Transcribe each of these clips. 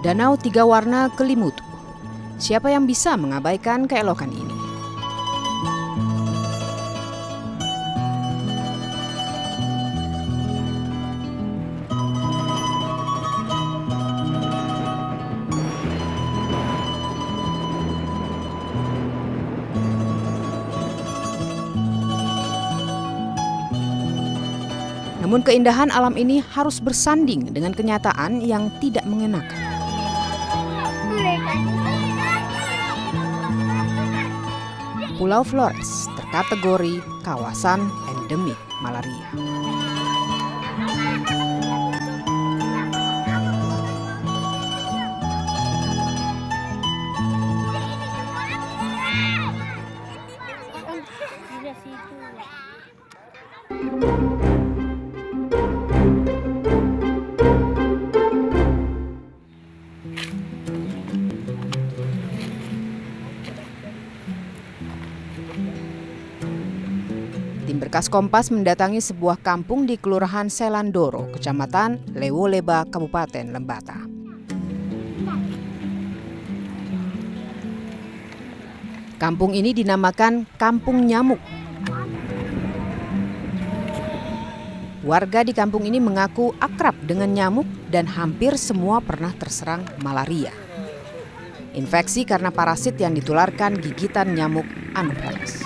Danau tiga warna Kelimutu. Siapa yang bisa mengabaikan keelokan ini? Namun keindahan alam ini harus bersanding dengan kenyataan yang tidak mengenakan. Pulau Flores terkategori kawasan endemik malaria. Tim Berkas Kompas mendatangi sebuah kampung di Kelurahan Selandoro, Kecamatan Lewoleba, Kabupaten Lembata. Kampung ini dinamakan Kampung Nyamuk. Warga di kampung ini mengaku akrab dengan nyamuk dan hampir semua pernah terserang malaria. Infeksi karena parasit yang ditularkan gigitan nyamuk Anopheles.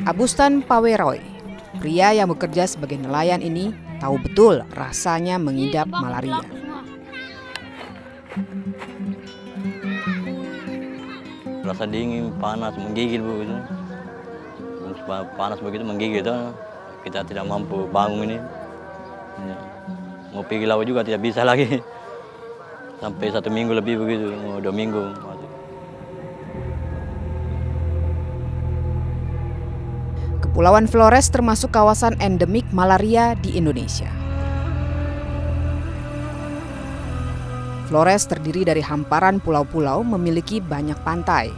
Abustan Paweroy, pria yang bekerja sebagai nelayan ini, tahu betul rasanya mengidap malaria. Rasa dingin, panas, menggigil begitu. Panas begitu menggigil itu, kita tidak mampu bangun ini. Mau pergi laut juga tidak bisa lagi. Sampai 1 minggu lebih begitu, mau 2 minggu. Kepulauan Flores termasuk kawasan endemik malaria di Indonesia. Flores terdiri dari hamparan pulau-pulau memiliki banyak pantai.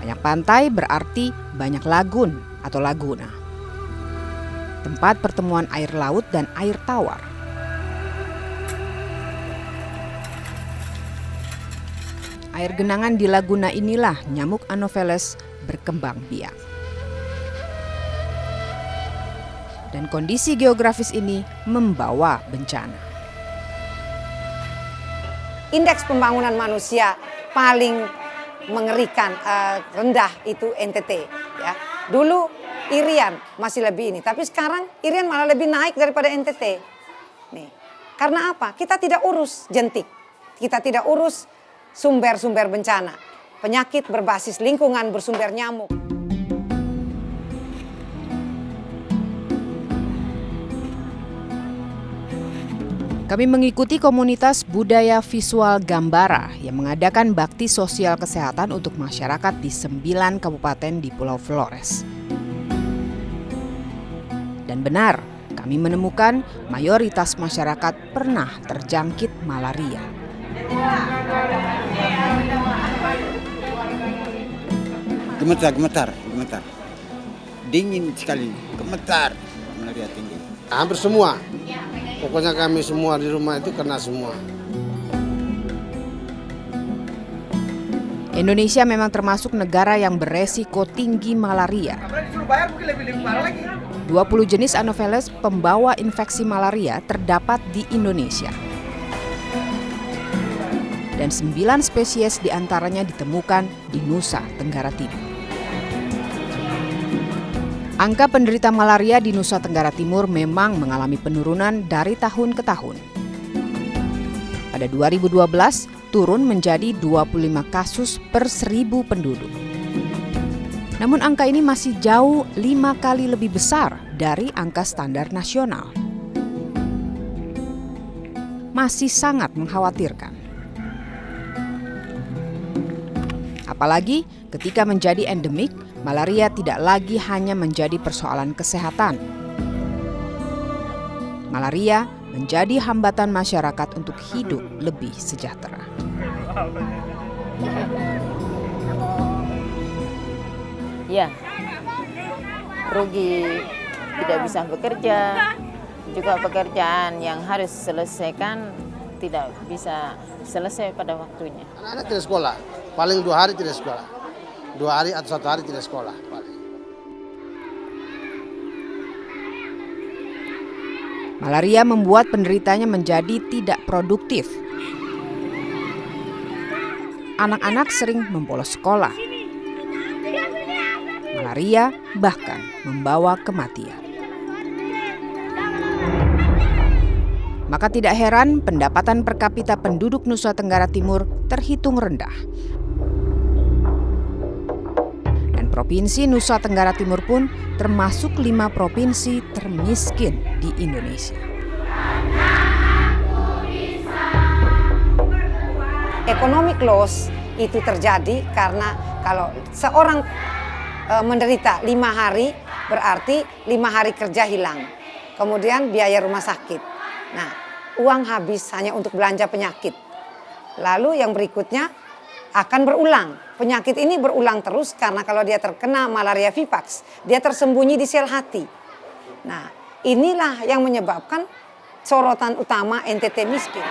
Banyak pantai berarti banyak lagun atau laguna. Tempat pertemuan air laut dan air tawar. Air genangan di laguna inilah nyamuk Anopheles berkembang biak. Dan kondisi geografis ini membawa bencana. Indeks pembangunan manusia paling mengerikan rendah itu NTT. Ya. Dulu Irian masih lebih ini, tapi sekarang Irian malah lebih naik daripada NTT. Nih, karena apa? Kita tidak urus jentik, kita tidak urus sumber-sumber bencana, penyakit berbasis lingkungan bersumber nyamuk. Kami mengikuti komunitas budaya visual Gambara yang mengadakan bakti sosial kesehatan untuk masyarakat di 9 kabupaten di Pulau Flores. Dan benar, kami menemukan mayoritas masyarakat pernah terjangkit malaria. Gemetar. Dingin sekali, gemetar, malaria tinggi. Hampir semua. Pokoknya kami semua di rumah itu kena semua. Indonesia memang termasuk negara yang beresiko tinggi malaria. 20 jenis Anopheles pembawa infeksi malaria terdapat di Indonesia. Dan 9 spesies diantaranya ditemukan di Nusa Tenggara Timur. Angka penderita malaria di Nusa Tenggara Timur memang mengalami penurunan dari tahun ke tahun. Pada 2012, turun menjadi 25 kasus per 1.000 penduduk. Namun angka ini masih jauh 5 kali lebih besar dari angka standar nasional. Masih sangat mengkhawatirkan. Apalagi ketika menjadi endemik, malaria tidak lagi hanya menjadi persoalan kesehatan. Malaria menjadi hambatan masyarakat untuk hidup lebih sejahtera. Ya. rugi, tidak bisa bekerja, juga pekerjaan yang harus selesaikan tidak bisa selesai pada waktunya. Anak-anak tidak sekolah, paling 2 hari tidak sekolah. 2 hari atau 1 hari tidak sekolah paling. Malaria membuat penderitanya menjadi tidak produktif. Anak-anak sering membolos sekolah. Malaria bahkan membawa kematian. Maka tidak heran pendapatan per kapita penduduk Nusa Tenggara Timur terhitung rendah. Dan Provinsi Nusa Tenggara Timur pun termasuk 5 provinsi termiskin di Indonesia. Economic loss itu terjadi karena kalau seorang menderita 5 hari berarti 5 hari kerja hilang. Kemudian biaya rumah sakit. Nah, uang habis hanya untuk belanja penyakit. Lalu yang berikutnya akan berulang. Penyakit ini berulang terus karena kalau dia terkena malaria vivax, dia tersembunyi di sel hati. Nah, inilah yang menyebabkan sorotan utama NTT miskin.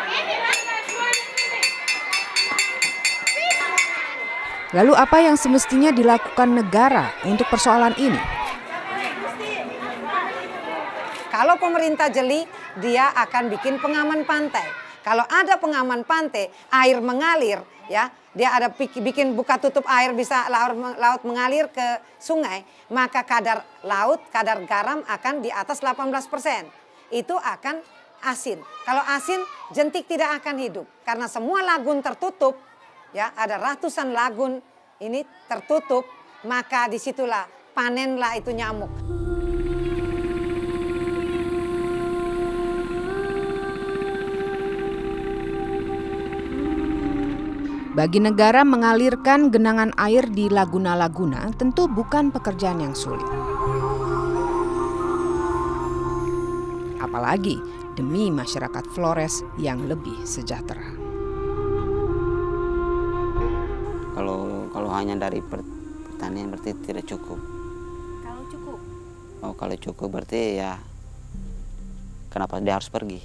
Lalu apa yang semestinya dilakukan negara untuk persoalan ini? Kalau pemerintah jeli, dia akan bikin pengaman pantai. Kalau ada pengaman pantai, air mengalir, ya, dia ada bikin buka tutup air bisa laut mengalir ke sungai, maka kadar laut, kadar garam akan di atas 18%. Itu akan asin. Kalau asin, jentik tidak akan hidup karena semua lagun tertutup. Ya, ada ratusan lagun ini tertutup, maka disitulah panenlah itu nyamuk. Bagi negara mengalirkan genangan air di laguna-laguna tentu bukan pekerjaan yang sulit. Apalagi demi masyarakat Flores yang lebih sejahtera. Kalau hanya dari pertanian berarti tidak cukup. Kalau cukup? Oh, kalau cukup berarti ya kenapa dia harus pergi?